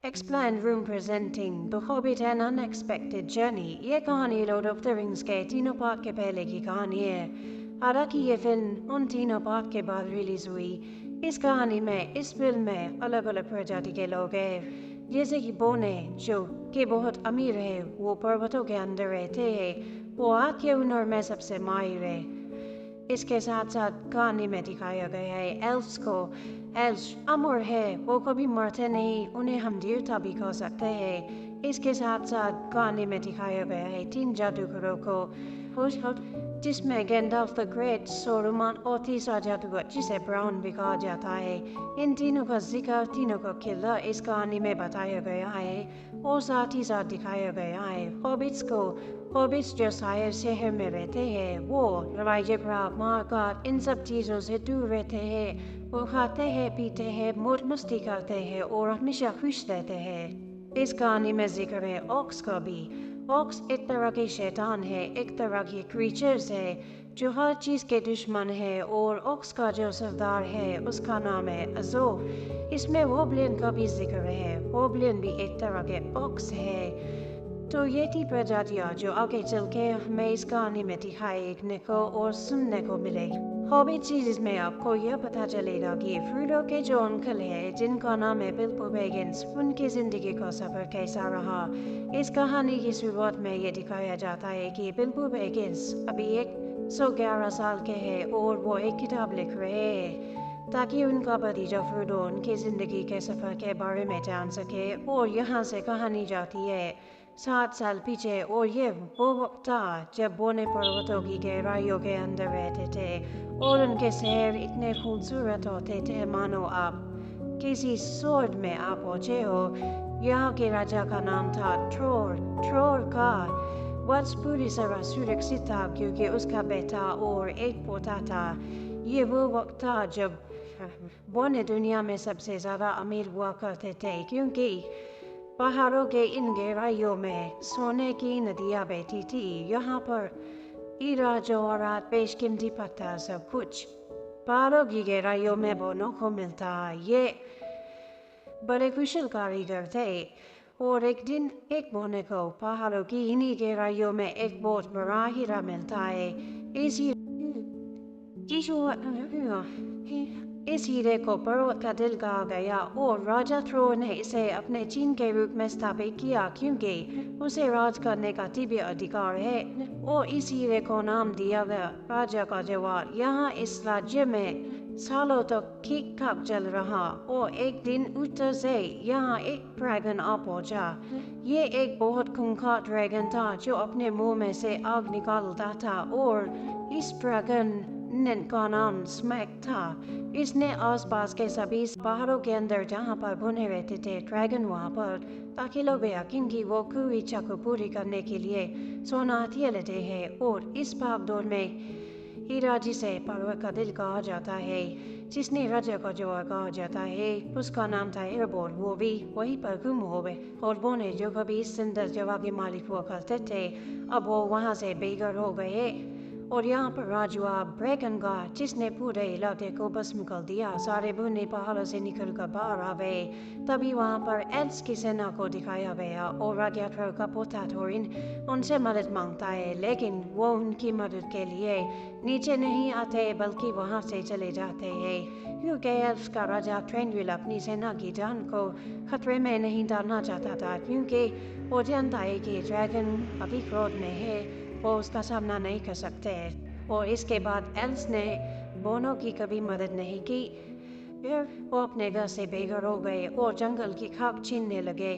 Explained room presenting The Hobbit An Unexpected Journey. ये कहानी Lord of the rings के तीनों पार्ट के पहले की कहानी है। हालांकि ये फिल्म उन तीनों पार्ट के बाद रिलीज हुई। इस कहानी में इस फिल्म में अलग अलग प्रजाति के लोग हैं, जैसे कि बोने जो कि बहुत अमीर है, वो पर्वतों के अंदर रहते हैं। वो आग के हुनर में सबसे माहिर है। इसके साथ साथ कहानी में दिखाया गया है एल्फ्स को। एल्फ्स अमर है, वो कभी मरते नहीं, उन्हें हम देवता भी कह सकते हैं। इसके साथ साथ कहानी में दिखाया गया है 3 जादूगरों को, जिसमें गैंडल्फ द ग्रेट, सोरुमन और तीसरा जादूगर जिसे ब्राउन भी कहा जाता है। इन तीनों का जिक्र, तीनों का किला इस कहानी में बताया गया है और साथ ही साथ दिखाया गया है हॉबिट्स को। हॉबिट्स जो शायद शहर में रहते हैं, वो लड़ाई झगड़ा मारकाट इन सब चीज़ों से दूर रहते हैं। वो खाते हैं, पीते हैं, मौज मस्ती करते हैं और हमेशा खुश रहते हैं। इस कहानी में जिक्र है ऑक्स का भी। ऑक्स एक तरह के शैतान है, एक तरह के क्रीचर्स है जो हर चीज़ के दुश्मन है। और ऑक्स का जो सरदार है उसका नाम है अज़ोर। इसमें वोब्लिन का भी जिक्र है। वोब्लिन भी एक तरह के ऑक्स है। तो ये थी प्रजातियाँ जो आगे चल के हमें इस कहानी में दिखाने को और सुनने को मिलेगी। हॉबिट सीरीज में आपको यह पता चलेगा कि फ्रोडो के जो अंकल है, जिनका नाम है बिल्बो बैगिंस, उनकी जिंदगी का सफर कैसा रहा। इस कहानी की शुरुआत में ये दिखाया जाता है कि बिल्बो बैगिंस अभी 111 साल के हैं और वो एक किताब लिख रहे हैं ताकि उनका भतीजा फ्रोडो उनकी जिंदगी के सफर के बारे में जान सके। और यहाँ से कहानी जाती है 7 साल पीछे, और ये वो वक्त था जब बोने पर्वतों की गहराइयों के अंदर रहते थे और उनके शहर इतने खूबसूरत होते थे मानो आप किसी स्वर्ग में आप पहुंचे हो। यहाँ के राजा का नाम था ट्रोर। ट्रोर का वत्स पूरी तरह सुरक्षित था क्योंकि उसका बेटा और एक पोता था। ये वो वक्त था जब बोने दुनिया में सबसे ज़्यादा अमीर हुआ करते थे, क्योंकि पहाड़ों के इन गहराइयों में सोने की नदियाँ बहती थी। यहाँ पर हीरा जवाहरात बेशकीमती पत्थर सब कुछ पहाड़ों की गहराइयों में बोनों को मिलता। ये बड़े कुशल कारीगर थे और एक दिन एक बोने को पहाड़ों की इन्हीं गहराइयों में एक बहुत बड़ा हीरा मिलता है। इस हीरे को पर्वत का दिल कहा गया और राजा थ्रो ने इसे अपने चिन्ह के रूप में स्थापित किया क्योंकि उसे राज करने का दिव्य अधिकार है। और इस हीरे को नाम दिया गया राजा का जवाब। यहाँ इस राज्य में सालों तक ठीक ठाक चल रहा और एक दिन उत्तर से यहाँ एक ड्रैगन आ पहुंचा। ये एक बहुत खूंखार ड्रैगन था जो अपने मुंह में से आग निकालता था और इस ड्रैगन का नाम स्मैक था। इसने आसपास के सभी पहाड़ों के अंदर जहाँ पर बुने रहते थे ड्रैगन वहाँ पर, ताकि लोग यकीन की वो कोई इच्छा को पूरी करने के लिए सोना हथियार लेते हैं। और इस भागदौड़ में हीरा जिसे पर्वत का दिल कहा जाता है, जिसने राजा का जवार कहा जाता है, उसका नाम था एरबोर। वो भी वहीं पर गुम हो गए और बोने जो कभी इस सुंदर जगह के मालिक हुआ करते थे, अब वो वहाँ से बेघर हो गए। और यहाँ पर राज हुआ ब्रैगन का, जिसने पूरे इलाके को भस्म कर दिया। सारे बुने पहाड़ों से निकल कर बाहर आ गए। तभी वहाँ पर एल्फ्स की सेना को दिखाया गया और राजा थ्रो का पोता थोरिन उनसे मदद मांगता है, लेकिन वो उनकी मदद के लिए नीचे नहीं आते बल्कि वहाँ से चले जाते हैं क्योंकि एल्फ्स का राजा थ्रेंडविल अपनी सेना की जान को खतरे में नहीं डालना चाहता था, क्योंकि वो जानता है कि ड्रैगन अभी क्रोध में है, वो उसका सामना नहीं कर सकते। और इसके बाद एल्फ्स ने बोनों की कभी मदद नहीं की। फिर वो अपने घर से बेघर हो गए और जंगल की खाक छीनने लगे।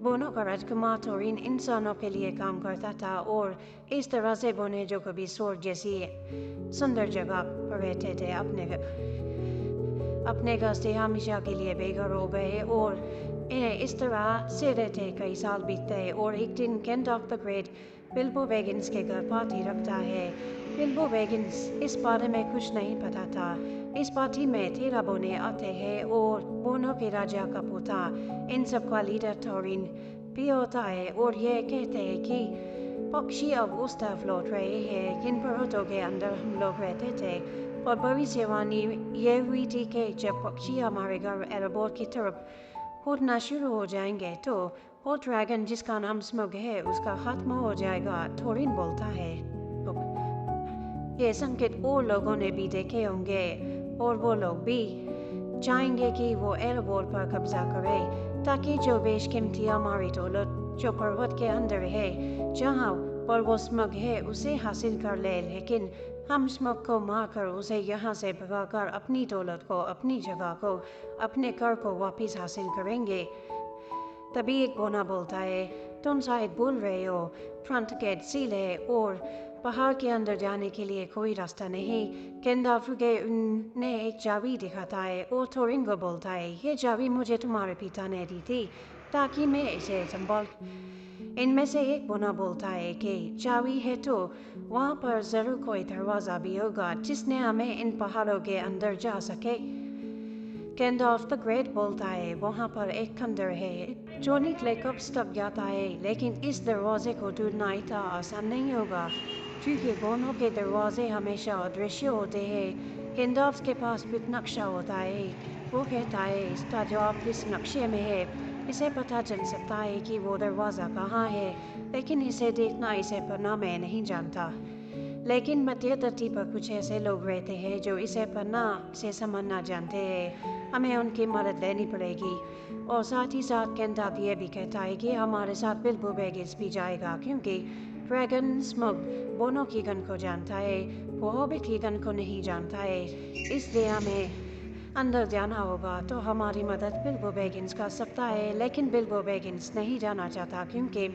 बोनों का राजकुमार थोरिन इंसानों के लिए काम करता था और इस तरह से बोने जो कभी स्वर्ग जैसी सुंदर जगह पर रहते थे अपने घर से हमेशा के लिए बेघर हो गए और इन्हें इस तरह से रहते कई साल बीतते। और एक दिन गैंडल्फ द ग्रेट बिल्बो बैगिंस के घर पार्टी रखता है। बिल्बो बैगिंस इस बारे में कुछ नहीं पता था। इस पार्टी में 13 बोने आते हैं और बोनों के राजा का पोता इन सब का लीडर थोरिन भी होता है। और ये कहते हैं कि पक्षी अब उस तरफ लौट रहे हैं जिन पर्वतों के अंदर हम लोग रहते थे। और भविष्यवाणी ये हुई थी कि जब पक्षी हमारे घर एरबोर की तरफ उड़ना शुरू हो जाएंगे तो वो ड्रैगन जिसका नाम स्मग है उसका खात्मा हो जाएगा, थोरिन बोलता है। ये संकेत और लोगों ने भी देखे होंगे और वो लोग भी चाहेंगे कि वो एल्बोर पर कब्जा करे ताकि जो बेशकीमती हमारी दौलत जो पर्वत के अंदर है जहाँ पर वो स्मग है उसे हासिल कर ले, लेकिन हम स्मग को मारकर उसे यहाँ से भगाकर अपनी दौलत को, अपनी जगह को, अपने घर को वापस हासिल करेंगे। तभी एक बोना बोलता है, तुम शायद भूल रहे हो, फ्रंट गेट सील है और पहाड़ के अंदर जाने के लिए कोई रास्ता नहीं। केंदाफुगे ने एक चाबी दिखाता है और थोरिंगो बोलता है, ये चाबी मुझे तुम्हारे पिता ने दी थी ताकि मैं इसे संभाल। इनमें से एक बोना बोलता है कि चाबी है तो वहाँ पर जरूर कोई दरवाज़ा भी होगा जिसने हमें इन पहाड़ों के अंदर जा सके। गैंडल्फ द ग्रेट बोलता है, वहाँ पर एक खंडर है जो निकले कब तक जाता है, लेकिन इस दरवाजे को ढूंढना इतना आसान नहीं होगा क्योंकि बोनों के दरवाजे हमेशा अदृश्य होते हैं। गैंडल्फ के पास भी नक्शा होता है। वो कहता है इसका जवाब इस नक्शे में है। इसे पता चल सकता है कि वो दरवाज़ा कहाँ है, लेकिन इसे देखना, इसे पढ़ना मैं नहीं जानता। लेकिन मध्य धरती पर कुछ ऐसे लोग रहते हैं जो इसे पढ़ना से समझना जानते हैं। हमें उनकी मदद लेनी पड़ेगी। और साथ ही साथ गैंडल्फ ये भी कहता है कि हमारे साथ बिल्बो बैगिंस भी जाएगा क्योंकि ड्रैगन स्मग बोनो की गन को जानता है, वो हॉबिट की गन को नहीं जानता है। इसलिए हमें अंदर जाना होगा। तो हमारी मदद बिल्बो बैगिंस कर सकता है, लेकिन बिल्बो बैगिंस नहीं जाना चाहता क्योंकि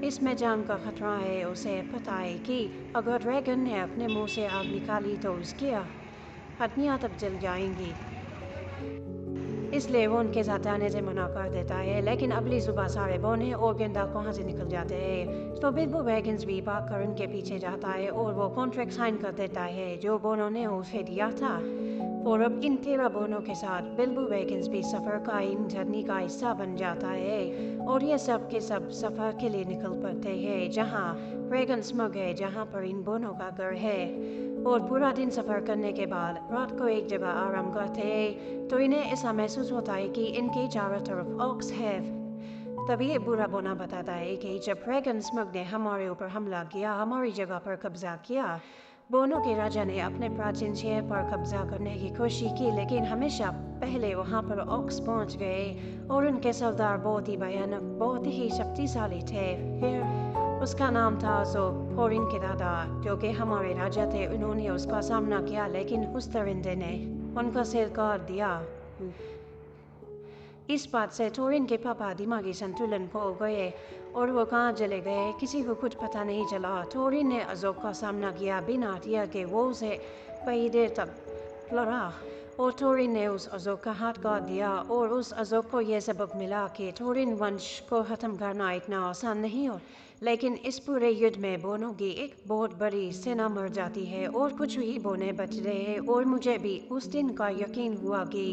इसमें जान का खतरा है। उसे पता है कि अगर ड्रैगन ने अपने मुंह से आग निकाली तो उसकी हड्डियाँ तक जल जाएंगी। इसलिए वो उनके साथ जाने से मना कर देता है, लेकिन अगली सुबह सारे बोने और गैंडल्फ वहाँ से निकल जाते हैं। तो बिल्बो बैगिंस भी भाग कर उनके पीछे जाता है और वो कॉन्ट्रैक्ट साइन कर देता है जो बोनों ने उसे दिया था। और अब इन 13 बोनों के साथ बिल्बो बैगिंस भी सफ़र का इन जर्नी का हिस्सा बन जाता है और ये सब के सब सफ़र के लिए निकल पड़ते हैं जहाँ ड्रैगन स्मग है, जहाँ पर इन बोनों का घर है। और पूरा दिन सफ़र करने के बाद रात को एक जगह आराम करते हैं तो इन्हें ऐसा महसूस होता है कि इनके चारों तरफ ऑक्स है। तभी एक बुरा बोना बताता है कि जब ड्रैगन स्मग ने हमारे ऊपर हमला किया, हमारी जगह पर कब्जा किया, बोनों के राजा ने अपने प्राचीन शहर पर कब्जा करने की कोशिश की, लेकिन हमेशा पहले वहाँ पर ऑक्स पहुँच गए और उनके सरदार बहुत ही भयानक, बहुत ही शक्तिशाली थे। फिर उसका नाम था थोरिन के दादा, जो कि हमारे राजा थे। उन्होंने उसका सामना किया, लेकिन उस दरिंदे ने उनका सिर काट दिया। इस बात से थोरिन के पापा दिमागी संतुलन खो गए और वो कहाँ चले गए किसी को कुछ पता नहीं चला। थोरिन ने अजोक का सामना किया बिना हथियार के। वो उसे कई देर तक लड़ा और थोरिन ने उस अजोक का हाथ काट दिया और उस अजोक को यह सबक मिला कि थोरिन वंश को ख़त्म करना इतना आसान नहीं हो। लेकिन इस पूरे युद्ध में बोनों की एक बहुत बड़ी सेना मर जाती है और कुछ ही बोने बच रहे हैं। और मुझे भी उस दिन का यकीन हुआ कि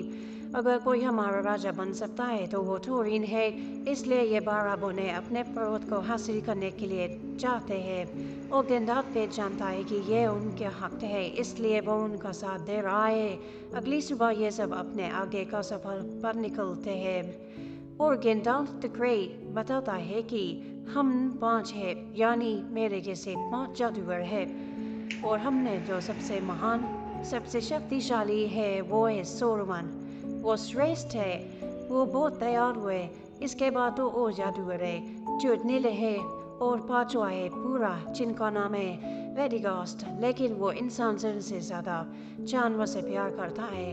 अगर कोई हमारा राजा बन सकता है तो वो थोरिन है। इसलिए ये 12 बोने अपने पर्वत को हासिल करने के लिए चाहते हैं और गैंडल्फ भी जानता है कि ये उनके हक है, इसलिए वो उनका साथ दे रहा है। अगली सुबह ये सब अपने आगे का सफर पर निकलते हैं और गैंडल्फ द ग्रेट बताता है कि हम 5 हैं, यानी मेरे जैसे 5 जादूगर हैं और हमने जो सबसे महान, सबसे शक्तिशाली है वो है सोरवन। वो श्रेष्ठ है, वो बहुत दयालु है। इसके बाद तो और जादूगर है जो नीले है और 5वां है पूरा, जिनका नाम है वेडिगास्ट, लेकिन वो इंसान से ज़्यादा जानवर से प्यार करता है,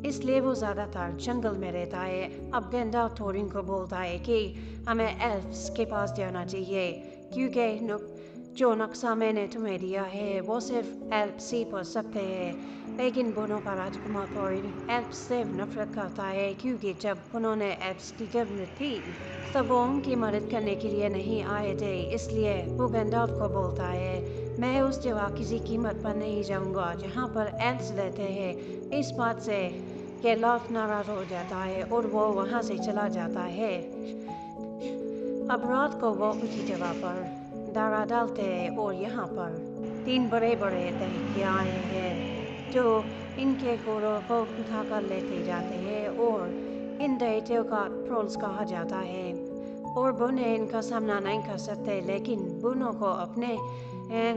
इसलिए वो ज़्यादातर जंगल में रहता है। अब गैंडल्फ थोरिन को बोलता है कि हमें एल्फ्स के पास जाना चाहिए क्योंकि जो नक्शा मैंने तुम्हें दिया है वो सिर्फ एल्फ्स ही पढ़ सकते हैं। लेकिन बोनों का राजकुमार थोरिन एल्फ्स से नफरत करता है क्योंकि जब उन्होंने एल्फ्स की जरूरत थी तब वो उनकी मदद करने के लिए नहीं आए थे। इसलिए वो गैंडल्फ को बोलता है, मैं उस जगह किसी कीमत पर नहीं जाऊंगा जहाँ पर एल्फ्स रहते हैं। इस बात से गैंडल्फ नाराज हो जाता है और वो वहाँ से चला जाता है। अब रात को वो उसी जगह पर दारा डालते हैं और यहाँ पर 3 बड़े बड़े दहिया आए हैं जो इनके घोड़ों को उठा कर लेते जाते हैं और इन दैत्यों का ट्रोल्स कहा जाता है और बुने इनका सामना नहीं कर सकते, लेकिन बुनों को अपने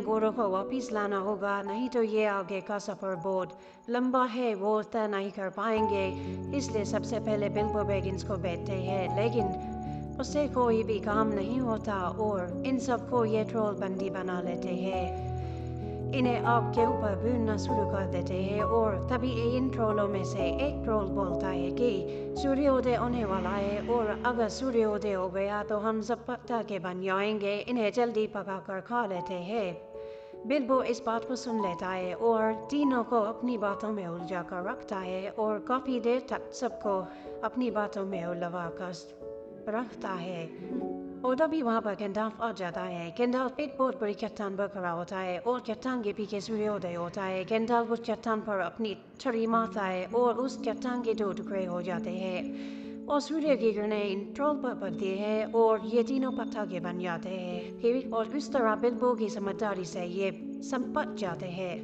घोड़ों को वापिस लाना होगा, नहीं तो ये आगे का सफर बहुत लंबा है, वो तय नहीं कर पाएंगे। इसलिए सबसे पहले बिल्बो बैगिंस को बैठते हैं, लेकिन उससे कोई भी काम नहीं होता और इन सबको ये ट्रोल बंदी बना लेते हैं। इन्हें आग के ऊपर भूनना शुरू कर देते हैं और तभी इन ट्रोलों में से एक ट्रोल बोलता है कि सूर्योदय होने वाला है और अगर सूर्योदय हो गया तो हम सब पत्ता के बन जाएंगे, इन्हें जल्दी पका कर खा लेते हैं। बिल्बो इस बात को सुन लेता है और तीनों को अपनी बातों में उलझा कर रखता है और काफ़ी देर तक सबको अपनी बातों में उलझा कर रखता है। और तभी वहाँ पर गैंडल्फ आ जाता है। गैंडल्फ एक बहुत बड़ी चट्टान पर खड़ा होता है और चट्टान के पीछे सूर्योदय होता है। गैंडल्फ उस चट्टान पर अपनी छड़ी मारता है और उस चट्टान के दो टुकड़े हो जाते हैं और सूर्य की किरणें इन ट्रोल पर पड़ती है और ये तीनों पत्थर के बन जाते हैं। और उस तरह बिल्बो की समझदारी से ये सब बच जाते हैं।